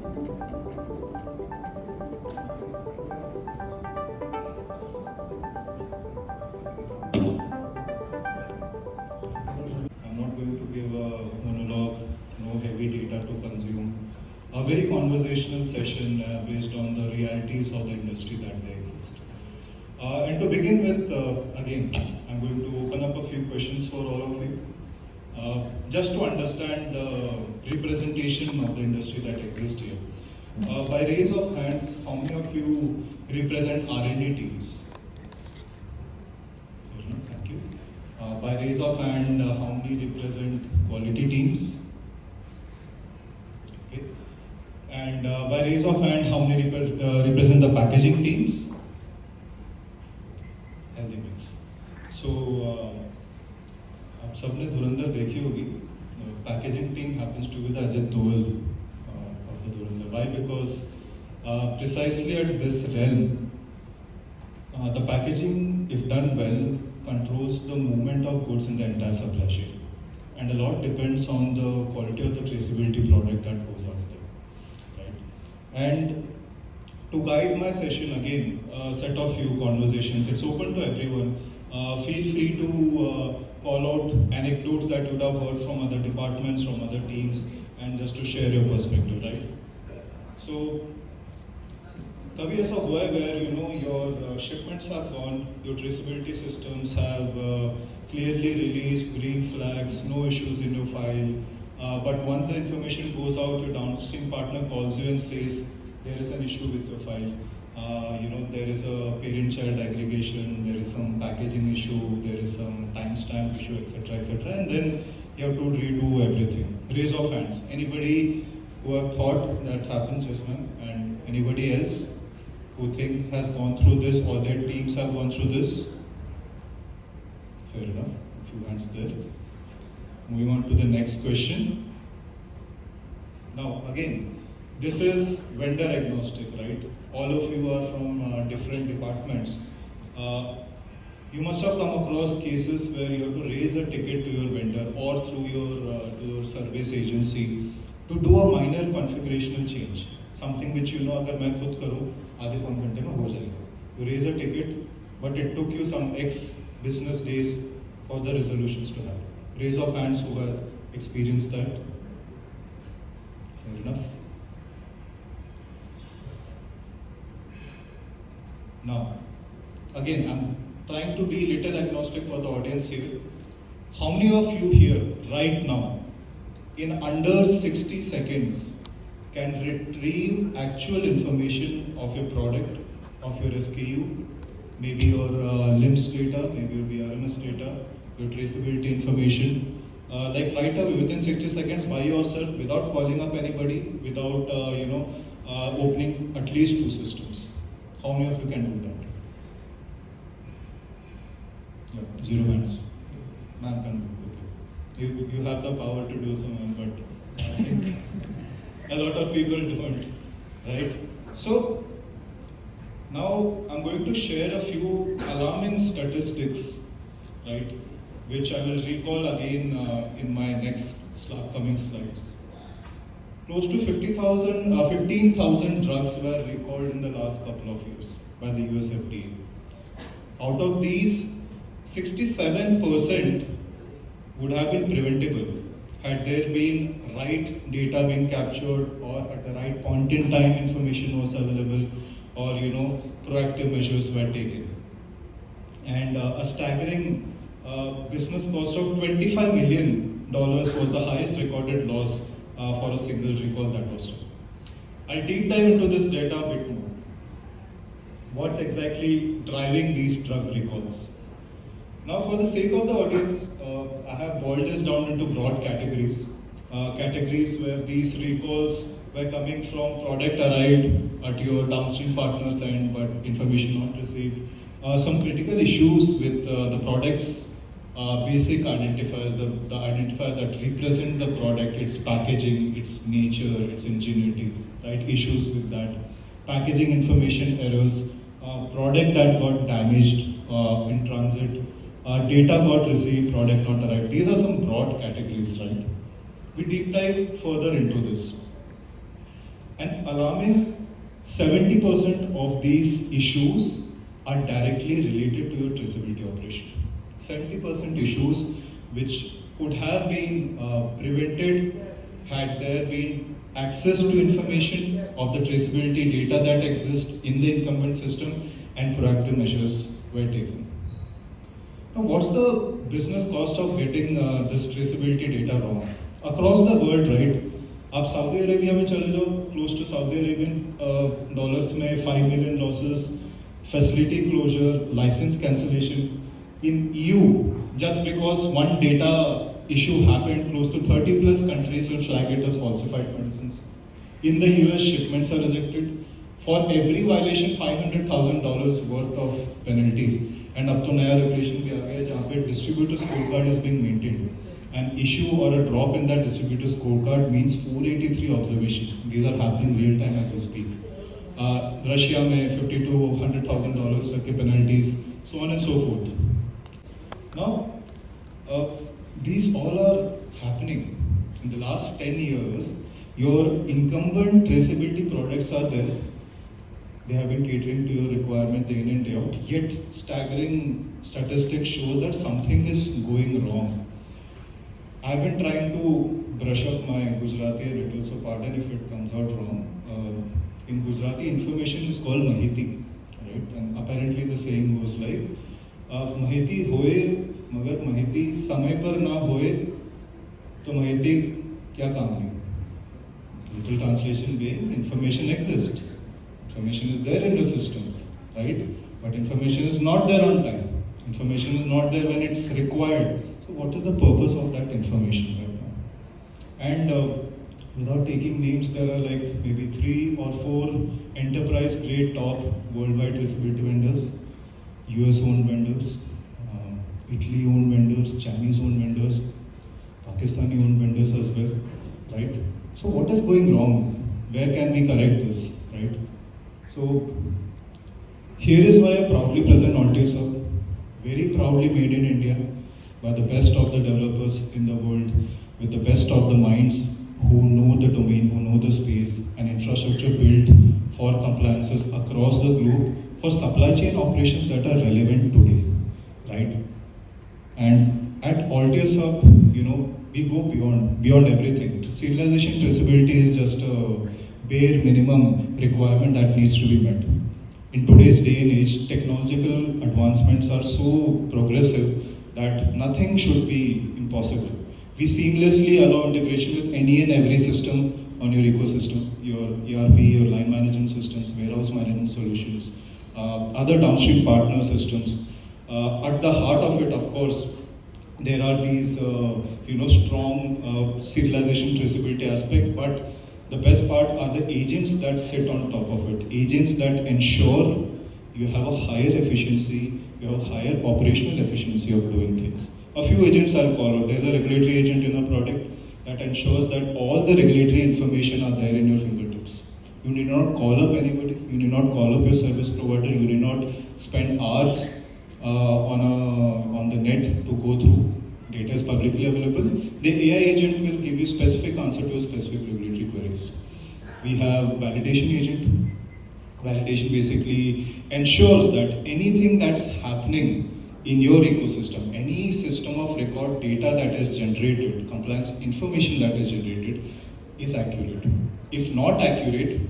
I'm not going to give a monologue, no heavy data to consume. A very conversational session based on the realities of the industry that they exist. And to begin with, again, I'm going to open up a few questions for all of you. Just to understand the representation of the industry that exists here. By raise of hands, how many of you represent R&D teams? Thank you. By raise of hand, how many represent quality teams? Okay. And by raise of hand, how many represent the packaging teams? Healthy mix. So, आप सबने धुरंधर देखी होगी. Packaging team happens to be the Ajit Doval of the Dhurandhar. Why? Because precisely at this realm, the packaging, if done well, controls the movement of goods in the entire supply chain. And a lot depends on the quality of the traceability product that goes out there. Right? And to guide my session, again, a set of few conversations. It's open to everyone. Feel free to call out anecdotes that you would have heard from other departments, from other teams, and just to share your perspective, right? So, कभी ऐसा हुआ है where your shipments have gone, your traceability systems have clearly released green flags, no issues in your file, but once the information goes out, your downstream partner calls you and says there is an issue with your file. There is a parent-child aggregation, there is some packaging issue, there is some timestamp issue, etc., and then you have to redo everything. Raise of hands. Anybody who have thought that happens, yes ma'am, and anybody else who think has gone through this or their teams have gone through this? Fair enough, a few hands there. Moving on to the next question. Now again, this is vendor agnostic, right? All of you are from different departments. You must have come across cases where you have to raise a ticket to your vendor or through your service agency to do a minor configurational change. Something which अगर मैं खुद करूँ आधे पौन घंटे में हो जाएगा. You raise a ticket, but it took you some X business days for the resolutions to happen. Raise of hands who has experienced that. Fair enough. Now, again, I'm trying to be little agnostic for the audience here. How many of you here, right now, in under 60 seconds, can retrieve actual information of your product, of your SKU, maybe your LIMS data, maybe your BRMS data, your traceability information, like right away within 60 seconds by yourself, without calling up anybody, without opening at least 2 systems? How many of you can do that? Yeah, 0 hands. Man can do it. Okay. You have the power to do so, man, but I think a lot of people don't, right? So now I'm going to share a few alarming statistics, right, which I will recall again in my next coming slides. Close to 15,000 drugs were recalled in the last couple of years by the US FDA. Out of these, 67% would have been preventable had there been right data being captured, or at the right point in time information was available, or proactive measures were taken. And a staggering business cost of $25 million was the highest recorded loss for a single recall that was done. I'll deep dive into this data a bit more. What's exactly driving these drug recalls? Now, for the sake of the audience, I have boiled this down into broad categories. Categories where these recalls were coming from product arrived at your downstream partner's end, but information not received. Some critical issues with the product's basic identifiers, the identifier that represent the product, its packaging, its nature, its ingenuity, right? Issues with that. Packaging information errors, product that got damaged in transit, data got received, product not arrived. These are some broad categories, right? We deep dive further into this. And alarming 70% of these issues are directly related to your traceability operation. 70% issues which could have been prevented had there been access to information of the traceability data that exists in the incumbent system and proactive measures were taken. Now, what's the business cost of getting this traceability data wrong? Across the world, right? आप Saudi Arabia में चले जाओ, close to Saudi Arabian dollars में 5 million losses, facility closure, license cancellation. In EU, just because one data issue happened, close to 30 plus countries will flag it as falsified medicines. In the US, shipments are rejected. For every violation, $500,000 worth of penalties. And अब तो नया regulation भी आ गया है जहाँ पे distributor scorecard is being maintained. An issue or a drop in that distributor scorecard means 483 observations. These are happening real time as we speak. Russia में 50 to $100,000 तक के penalties, so on and so forth. Now, these all are happening. In the last 10 years, your incumbent traceability products are there. They have been catering to your requirements day in and day out. Yet, staggering statistics show that something is going wrong. I've been trying to brush up my Gujarati a little, so pardon if it comes out wrong. In Gujarati, information is called Mahiti, right? And apparently the saying goes like, Mahiti hoye, magar Mahiti samay par na hoye, to Mahiti kya kaam nahi? Literal translation being, information exists. Information is there in your systems, right? But information is not there on time. Information is not there when it's required. So what is the purpose of that information right now? And without taking names, there are like maybe 3 or 4 enterprise grade top worldwide traceability vendors, US owned vendors, Italy owned vendors, Chinese owned vendors, Pakistani owned vendors as well, right? So what is going wrong? Where can we correct this, right? So here is why I proudly present Altius Hub, very proudly made in India, by the best of the developers in the world, with the best of the minds who know the domain, who know the space, and infrastructure built for compliances across the globe for supply chain operations that are relevant today, right? And at Altius Hub, we go beyond everything. Serialization traceability is just a bare minimum requirement that needs to be met. In today's day and age, technological advancements are so progressive that nothing should be impossible. We seamlessly allow integration with any and every system on your ecosystem, your ERP, your line management systems, warehouse management solutions, other downstream partner systems. At the heart of it, of course, there are these strong serialization traceability aspect, but the best part are the agents that sit on top of it. Agents that ensure you have a higher efficiency, you have a higher operational efficiency of doing things. A few agents I'll call out. There's a regulatory agent in a product that ensures that all the regulatory information are there in your fingertips. You need not call up anybody, you need not call up your service provider, you need not spend hours on the net to go through. Data is publicly available. The AI agent will give you specific answer to your specific regulatory queries. We have validation agent. Validation basically ensures that anything that's happening in your ecosystem, any system of record data that is generated, compliance information that is generated, is accurate. If not accurate,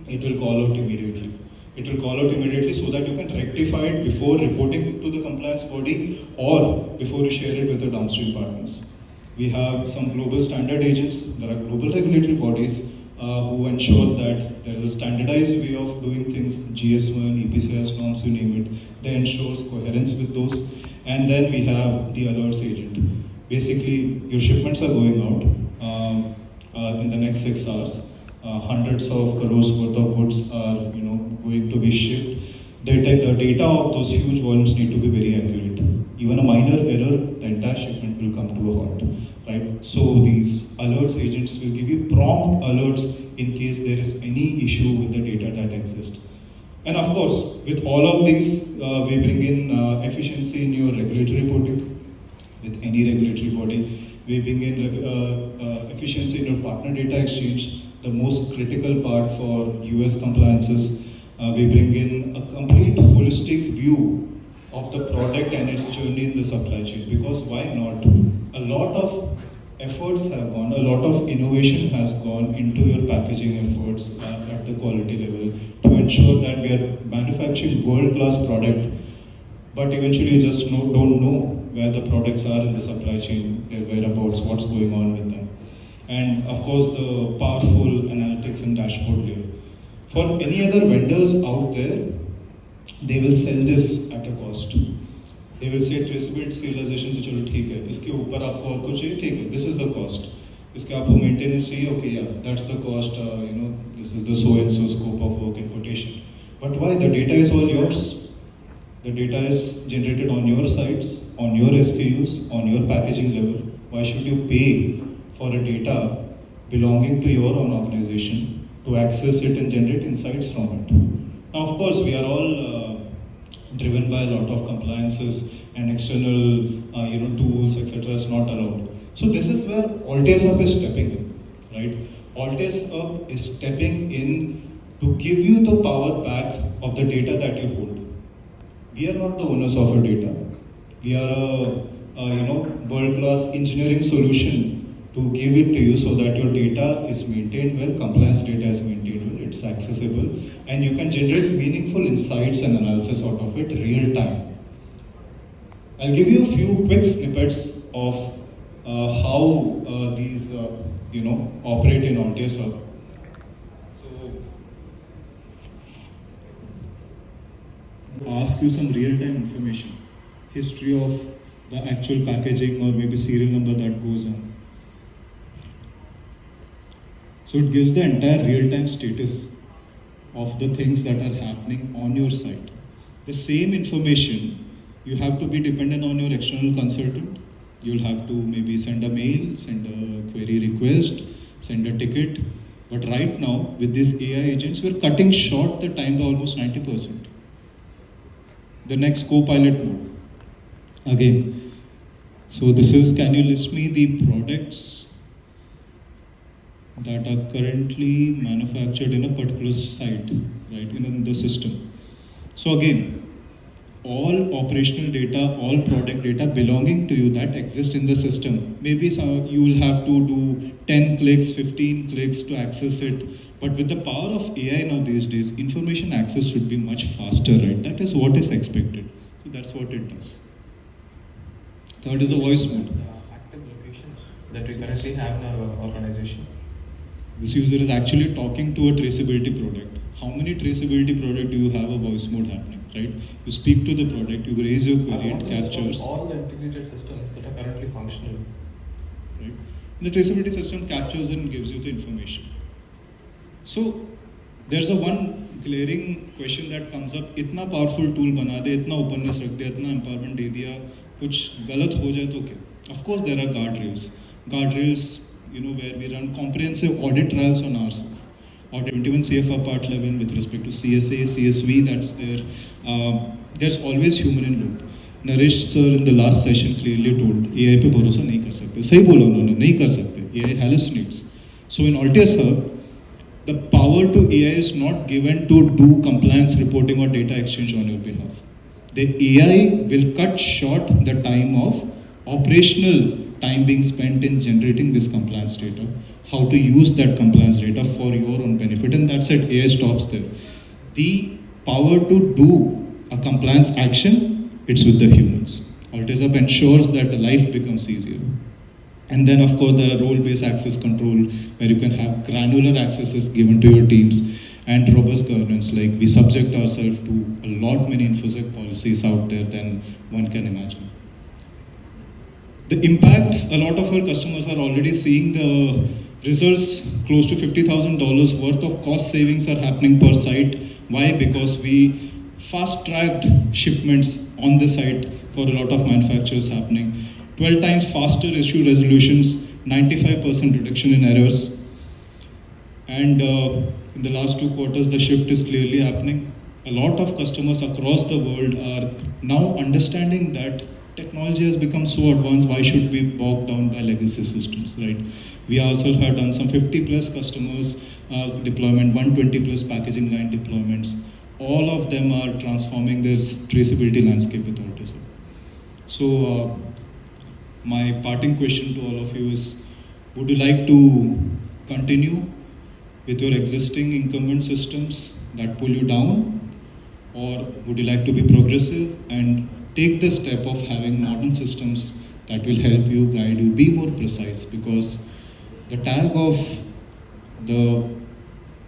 it will call out immediately. It will call out immediately so that you can rectify it before reporting to the compliance body or before you share it with the downstream partners. We have some global standard agents. There are global regulatory bodies who ensure that there is a standardized way of doing things, GS1, EPCS norms, you name it. They ensures coherence with those. And then we have the alerts agent. Basically, your shipments are going out in the next 6 hours. Hundreds of crores worth of goods are going to be shipped. The data of those huge volumes need to be very accurate. Even a minor error, the entire shipment will come to a halt, right? So these alerts agents will give you prompt alerts in case there is any issue with the data that exists. And of course, with all of these, we bring in efficiency in your regulatory reporting. With any regulatory body, we bring in efficiency in your partner data exchange. the most critical part for US compliances. We bring in a complete holistic view of the product and its journey in the supply chain. Because why not? A lot of efforts have gone, a lot of innovation has gone into your packaging efforts at the quality level to ensure that we are manufacturing world-class product, but eventually you just don't know where the products are in the supply chain, their whereabouts, what's going on with them. And of course, the powerful analytics and dashboard layer. For any other vendors out there, they will sell this at a cost. They will say traceability serialization तो चलो ठीक है, इसके ऊपर आपको और कुछ चाहिए ठीक है, this is the cost. इसके आपको maintenance चाहिए, okay yeah, that's the cost. This is the so and so scope of work and quotation. But why? The data is all yours. The data is generated on your sites, on your SKUs, on your packaging level. Why should you pay for a data belonging to your own organization to access it and generate insights from it? Now, of course, we are all driven by a lot of compliances and external, tools, etc. is not allowed. So this is where Alteas Hub is stepping in, right? Alteas Hub is stepping in to give you the power back of the data that you hold. We are not the owners of your data. We are a world-class engineering solution to give it to you so that your data is maintained well, compliance data is maintained well, it's accessible, and you can generate meaningful insights and analysis out of it real time. I'll give you a few quick snippets of how these operate in Alteas Hub. Ask you some real-time information, history of the actual packaging or maybe serial number that goes on. So it gives the entire real-time status of the things that are happening on your site. The same information, you have to be dependent on your external consultant. You'll have to maybe send a mail, send a query request, send a ticket. But right now, with these AI agents, we're cutting short the time by almost 90%. The next co-pilot mode. Again, so this is, can you list me the products that are currently manufactured in a particular site, right, in the system. So again, all operational data, all product data belonging to you that exists in the system. Maybe you will have to do 10 clicks, 15 clicks to access it. But with the power of AI now these days, information access should be much faster, right? That is what is expected. So that's what it does. Third is the voice mode. Active locations that we currently have in our organization. This user is actually talking to a traceability product. How many traceability product do you have a voice mode happening, right? You speak to the product, you raise your query, it captures. All the integrated systems that are currently functional. Right? The traceability system captures and gives you the information. So there's a one glaring question that comes up, इतना powerful tool बना दे, इतना openness रख दे, इतना empowerment दे दिया, कुछ गलत हो जाए तो क्या? Of course there are guardrails. Guardrails, where we run comprehensive audit trials on ours. Audit 21 CFR Part 11 with respect to CSA, CSV, that's there. There's always human in loop. Naresh sir in the last session clearly told, AI पे भरोसा नहीं कर सकते. सही बोला उन्होंने, नहीं कर सकते. AI hallucinates. So in Alteas Hub, the power to AI is not given to do compliance reporting or data exchange on your behalf. The AI will cut short the time of operational time being spent in generating this compliance data, how to use that compliance data for your own benefit, and that's it, AI stops there. The power to do a compliance action, it's with the humans. Alteas Hub ensures that the life becomes easier. And then of course there are role-based access control where you can have granular accesses given to your teams and robust governance, like we subject ourselves to a lot many InfoSec policies out there than one can imagine. The impact, a lot of our customers are already seeing the results, close to $50,000 worth of cost savings are happening per site. Why? Because we fast-tracked shipments on the site for a lot of manufacturers happening. 12 times faster issue resolutions, 95% reduction in errors. And in the last 2 quarters, the shift is clearly happening. A lot of customers across the world are now understanding that technology has become so advanced, why should we be bogged down by legacy systems, right? We also have done some 50 plus customers deployment, 120 plus packaging line deployments. All of them are transforming this traceability landscape with Autism. So my parting question to all of you is, would you like to continue with your existing incumbent systems that pull you down, or would you like to be progressive and take the step of having modern systems that will help you, guide you, be more precise? Because the tag of the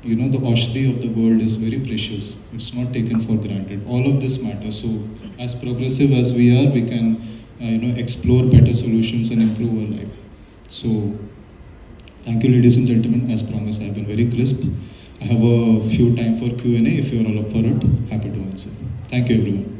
the Aushadhi of the world is very precious. It's not taken for granted. All of this matters. So as progressive as we are, we can explore better solutions and improve our life. So thank you, ladies and gentlemen. As promised, I've been very crisp. I have a few time for Q&A. If you're all up for it, happy to answer. Thank you, everyone.